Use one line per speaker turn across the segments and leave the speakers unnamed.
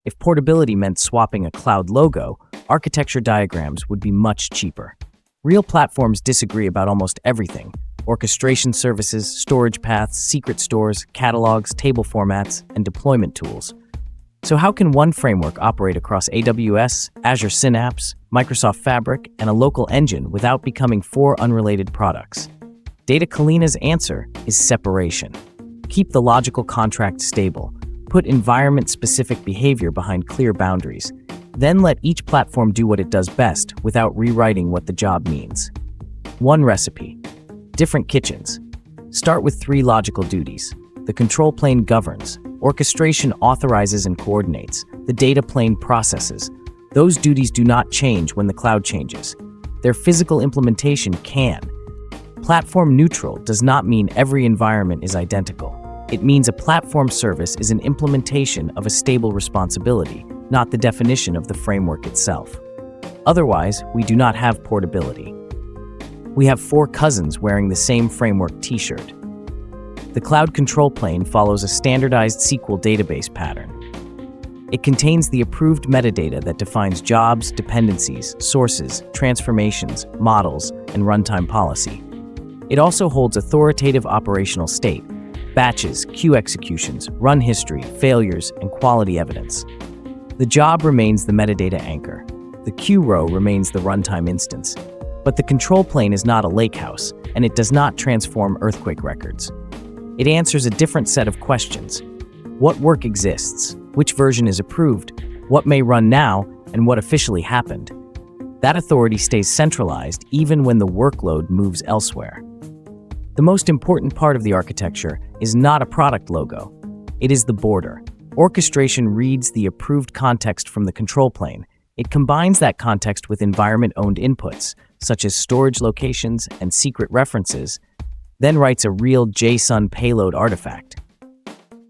If portability meant swapping a cloud logo, architecture diagrams would be much cheaper. Real platforms disagree about almost everything: orchestration services, storage paths, secret stores, catalogs, table formats, and deployment tools. So how can one framework operate across AWS, Azure Synapse, Microsoft Fabric, and a local engine without becoming four unrelated products? Data Culina's answer is separation. Keep the logical contract stable. Put environment-specific behavior behind clear boundaries. Then let each platform do what it does best without rewriting what the job means. One recipe. Different kitchens. Start with 3 logical duties. The control plane governs. Orchestration authorizes and coordinates. The data plane processes. Those duties do not change when the cloud changes. Their physical implementation can. Platform neutral does not mean every environment is identical. It means a platform service is an implementation of a stable responsibility, not the definition of the framework itself. Otherwise, we do not have portability. We have 4 cousins wearing the same framework t-shirt. The cloud control plane follows a standardized SQL database pattern. It contains the approved metadata that defines jobs, dependencies, sources, transformations, models, and runtime policy. It also holds authoritative operational state, batches, queue executions, run history, failures, and quality evidence. The job remains the metadata anchor. The queue row remains the runtime instance. But the control plane is not a lakehouse, and it does not transform earthquake records. It answers a different set of questions. What work exists? Which version is approved? What may run now? And what officially happened? That authority stays centralized even when the workload moves elsewhere. The most important part of the architecture is not a product logo. It is the border. Orchestration reads the approved context from the control plane. It combines that context with environment-owned inputs, such as storage locations and secret references, then writes a real JSON payload artifact.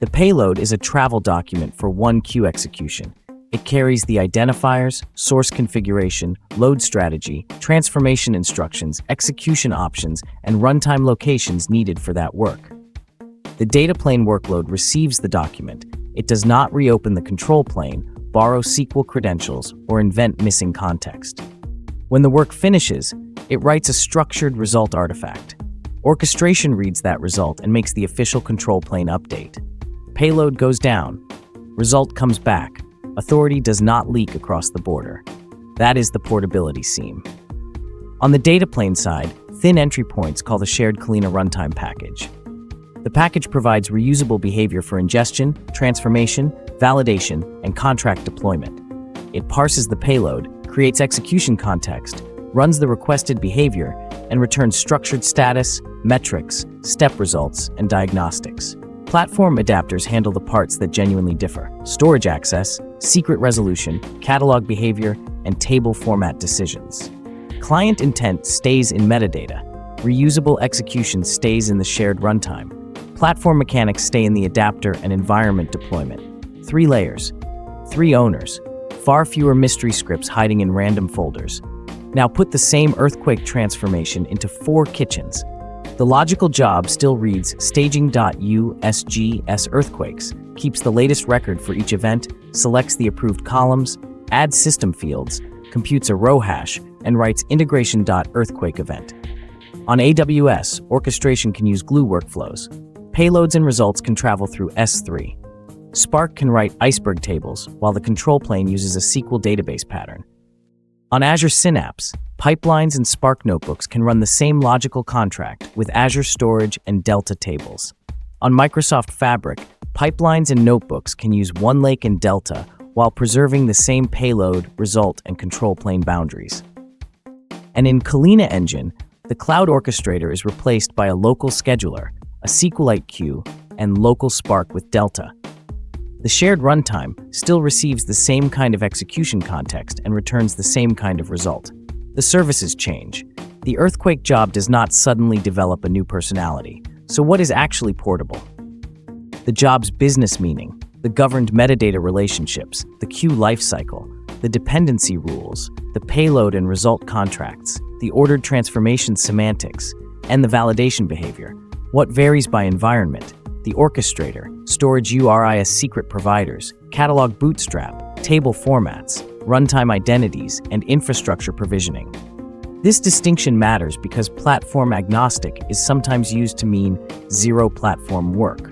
The payload is a travel document for one queue execution. It carries the identifiers, source configuration, load strategy, transformation instructions, execution options, and runtime locations needed for that work. The data plane workload receives the document. It does not reopen the control plane, borrow SQL credentials, or invent missing context. When the work finishes, it writes a structured result artifact. Orchestration reads that result and makes the official control plane update. Payload goes down. Result comes back. Authority does not leak across the border. That is the portability seam. On the data plane side, thin entry points call the shared Culina runtime package. The package provides reusable behavior for ingestion, transformation, validation, and contract deployment. It parses the payload, creates execution context, runs the requested behavior, and returns structured status, metrics, step results, and diagnostics. Platform adapters handle the parts that genuinely differ: storage access, secret resolution, catalog behavior, and table format decisions. Client intent stays in metadata. Reusable execution stays in the shared runtime. Platform mechanics stay in the adapter and environment deployment. 3 layers, 3 owners, far fewer mystery scripts hiding in random folders. Now put the same earthquake transformation into 4 kitchens. The logical job still reads staging.usgs earthquakes, keeps the latest record for each event, selects the approved columns, adds system fields, computes a row hash, and writes integration.earthquake event. On AWS, orchestration can use glue workflows. Payloads and results can travel through S3. Spark can write iceberg tables, while the control plane uses a SQL database pattern. On Azure Synapse, pipelines and Spark notebooks can run the same logical contract with Azure Storage and Delta tables. On Microsoft Fabric, pipelines and notebooks can use OneLake and Delta while preserving the same payload, result, and control plane boundaries. And in Culina Engine, the cloud orchestrator is replaced by a local scheduler, a SQLite queue, and local Spark with Delta. The shared runtime still receives the same kind of execution context and returns the same kind of result. The services change. The earthquake job does not suddenly develop a new personality. So what is actually portable? The job's business meaning, the governed metadata relationships, the queue lifecycle, the dependency rules, the payload and result contracts, the ordered transformation semantics, and the validation behavior. What varies by environment? the orchestrator, storage URI as secret providers, catalog bootstrap, table formats, runtime identities, and infrastructure provisioning. This distinction matters because platform-agnostic is sometimes used to mean zero platform work.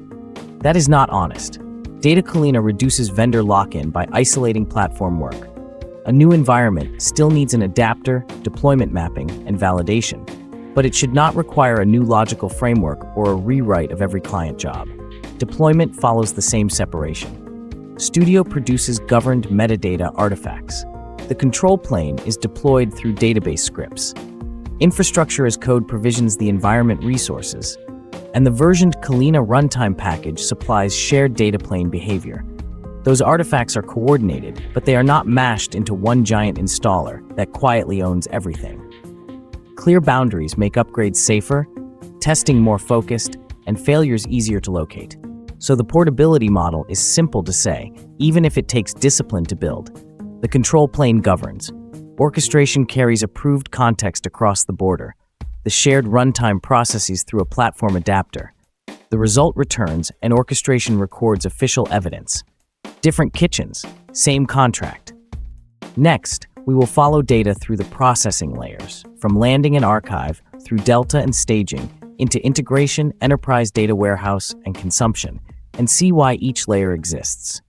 That is not honest. Data Culina reduces vendor lock-in by isolating platform work. A new environment still needs an adapter, deployment mapping, and validation, but it should not require a new logical framework or a rewrite of every client job. Deployment follows the same separation. Studio produces governed metadata artifacts. The control plane is deployed through database scripts. Infrastructure as code provisions the environment resources, and the versioned Culina runtime package supplies shared data plane behavior. Those artifacts are coordinated, but they are not mashed into one giant installer that quietly owns everything. Clear boundaries make upgrades safer, testing more focused, and failures easier to locate. So the portability model is simple to say, even if it takes discipline to build. The control plane governs. Orchestration carries approved context across the border. The shared runtime processes through a platform adapter. The result returns, and orchestration records official evidence. Different kitchens, same contract. Next, we will follow data through the processing layers, from landing and archive, through delta and staging, into integration, enterprise data warehouse, and consumption, and see why each layer exists.